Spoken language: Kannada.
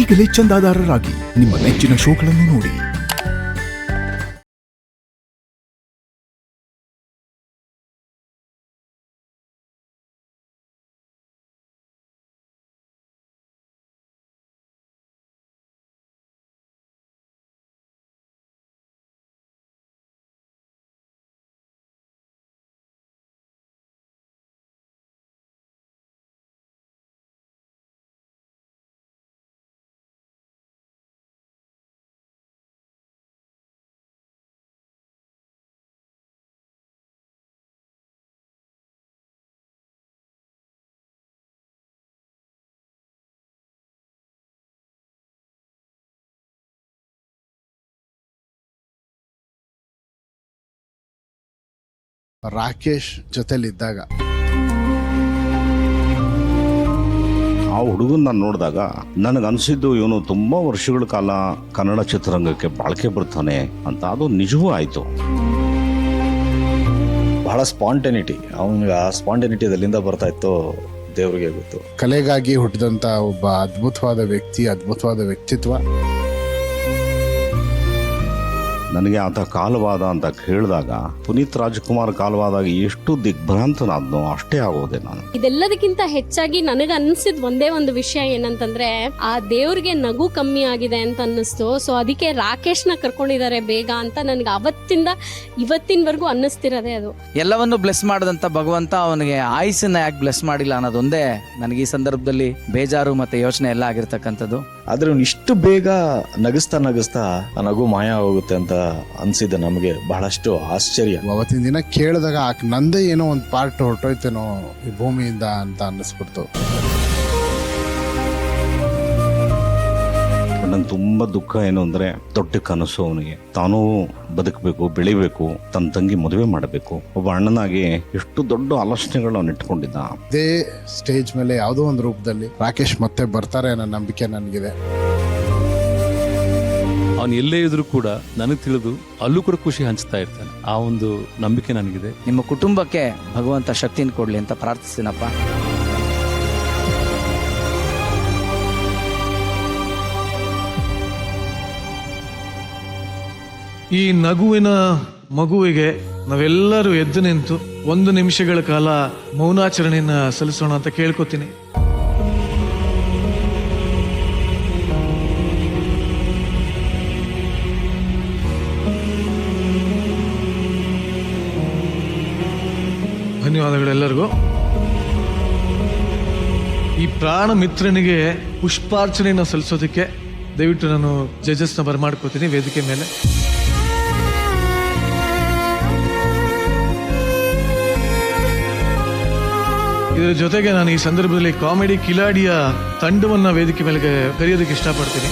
ಈಗಲೇ ಚಂದಾದಾರರಾಗಿ ನಿಮ್ಮ ನೆಚ್ಚಿನ ಶೋಗಳನ್ನು ನೋಡಿ. ರಾಕೇಶ್ ಜೊತೆಲಿದ್ದಾಗ ಆ ಹುಡುಗನ್ನ ನೋಡಿದಾಗ ನನಗನ್ಸಿದ್ದು ಇವನು ತುಂಬಾ ವರ್ಷಗಳ ಕಾಲ ಕನ್ನಡ ಚಿತ್ರರಂಗಕ್ಕೆ ಬಾಳ್ಕೆ ಬರ್ತಾನೆ ಅಂತ. ಅದು ನಿಜವೂ ಆಯ್ತು. ಬಹಳ ಸ್ಪಾಂಟೆನಿಟಿ, ಅವನಿಗೆ ಆ ಸ್ಪಾಂಟೆನಿಟಿ ಎಲ್ಲಿಂದ ಬರ್ತಾ ಇತ್ತು ದೇವ್ರಿಗೆ ಗೊತ್ತು. ಕಲೆಗಾಗಿ ಹುಟ್ಟಿದಂತ ಒಬ್ಬ ಅದ್ಭುತವಾದ ವ್ಯಕ್ತಿ, ಅದ್ಭುತವಾದ ವ್ಯಕ್ತಿತ್ವ. ನನಗೆ ಆತ ಕಾಲವಾದ ಅಂತ ಕೇಳಿದಾಗ ಪುನೀತ್ ರಾಜ್ಕುಮಾರ್ ಕಾಲವಾದಾಗ ಎಷ್ಟು ದಿಗ್ಭ್ರಾಂತನಾದ್ನೋ ಅಷ್ಟೇ ಆಗೋದೆ ನಾನು. ಇದೆಲ್ಲದಕ್ಕಿಂತ ಹೆಚ್ಚಾಗಿ ನನಗೆ ಅನ್ಸಿದ್ ಒಂದೇ ಒಂದು ವಿಷಯ ಏನಂತಂದ್ರೆ, ಆ ದೇವ್ರಿಗೆ ನಗು ಕಮ್ಮಿ ಆಗಿದೆ ಅಂತ ಅನ್ನಿಸ್ತು. ಸೊ ಅದಕ್ಕೆ ರಾಕೇಶ್ನ ಕರ್ಕೊಂಡಿದ್ದಾರೆ ಬೇಗ ಅಂತ ನನಗೆ ಅವತ್ತಿಂದ ಇವತ್ತಿನವರೆಗೂ ಅನ್ನಿಸ್ತಿರೋದೇ ಅದು. ಎಲ್ಲವನ್ನು ಬ್ಲೆಸ್ ಮಾಡದಂತ ಭಗವಂತ ಅವನಿಗೆ ಆಯುಸ್ಸನ್ನ ಯಾಕೆ ಬ್ಲೆಸ್ ಮಾಡಿಲ್ಲ ಅನ್ನೋದೊಂದೇ ನನಗೆ ಈ ಸಂದರ್ಭದಲ್ಲಿ ಬೇಜಾರು ಮತ್ತೆ ಯೋಚನೆ ಎಲ್ಲ ಆಗಿರ್ತಕ್ಕಂಥದ್ದು. ಆದ್ರೆ ಅವ್ನು ಇಷ್ಟು ಬೇಗ ನಗಿಸ್ತಾ ಆ ನಗು ಮಾಯ ಹೋಗುತ್ತೆ ಅಂತ ಅನ್ಸಿದ್ದೆ ನಮಗೆ ಬಹಳಷ್ಟು ಆಶ್ಚರ್ಯ. ಅವತ್ತಿನ ದಿನ ಕೇಳಿದಾಗ ನಂದೇ ಏನೋ ಒಂದು ಪಾರ್ಟ್ ಹೊರಟೋಯ್ತೇನೋ ಈ ಭೂಮಿಯಿಂದ ಅಂತ ಅನ್ನಿಸ್ಬಿಡ್ತು. ನಂಗೆ ತುಂಬಾ ದುಃಖ ಏನು ಅಂದ್ರೆ, ದೊಡ್ಡ ಕನಸು ಅವನಿಗೆ. ತಾನೂ ಬದುಕಬೇಕು, ಬೆಳಿಬೇಕು, ತನ್ನ ತಂಗಿ ಮದುವೆ ಮಾಡಬೇಕು. ಒಬ್ಬ ಅಣ್ಣನಾಗಿ ಎಷ್ಟು ದೊಡ್ಡ ಆಲೋಚನೆಗಳನ್ನ ಇಟ್ಕೊಂಡಿದ್ದ. ಇದೇ ಸ್ಟೇಜ್ ಮೇಲೆ ಯಾವುದೋ ಒಂದು ರೂಪದಲ್ಲಿ ರಾಕೇಶ್ ಮತ್ತೆ ಬರ್ತಾರೆ ಅನ್ನೋ ನಂಬಿಕೆ ನನಗಿದೆ. ಅವನು ಎಲ್ಲೇ ಇದ್ರೂ ಕೂಡ ನನಗೆ ತಿಳಿದು ಅಲ್ಲೂ ಕೂಡ ಖುಷಿ ಹಂಚ್ತಾ ಇರ್ತಾನೆ. ಆ ಒಂದು ನಂಬಿಕೆ ನನಗಿದೆ. ನಿಮ್ಮ ಕುಟುಂಬಕ್ಕೆ ಭಗವಂತ ಶಕ್ತಿನ ಕೊಡ್ಲಿ ಅಂತ ಪ್ರಾರ್ಥಿಸ್ತೀನಪ್ಪ. ಈ ನಗುವಿನ ಮಗುವಿಗೆ ನಾವೆಲ್ಲರೂ ಎದ್ದು ನಿಂತು 1 ನಿಮಿಷಗಳ ಕಾಲ ಮೌನಾಚರಣೆಯನ್ನ ಸಲ್ಲಿಸೋಣ ಅಂತ ಕೇಳ್ಕೊತೀನಿ. ಧನ್ಯವಾದಗಳೆಲ್ಲರಿಗೂ. ಈ ಪ್ರಾಣ ಮಿತ್ರನಿಗೆ ಪುಷ್ಪಾರ್ಚನೆಯನ್ನು ಸಲ್ಲಿಸೋದಕ್ಕೆ ದಯವಿಟ್ಟು ನಾನು ಜಡ್ಜಸ್ನ ಬರಮಾಡ್ಕೋತೀನಿ ವೇದಿಕೆ ಮೇಲೆ. ಇದರ ಜೊತೆಗೆ ನಾನು ಈ ಸಂದರ್ಭದಲ್ಲಿ ಕಾಮಿಡಿ ಕಿಲಾಡಿಯ ತಂಡವನ್ನ ವೇದಿಕೆ ಮೇಲೆ ಕರೆಯೋದಕ್ಕೆ ಇಷ್ಟಪಡ್ತೀನಿ.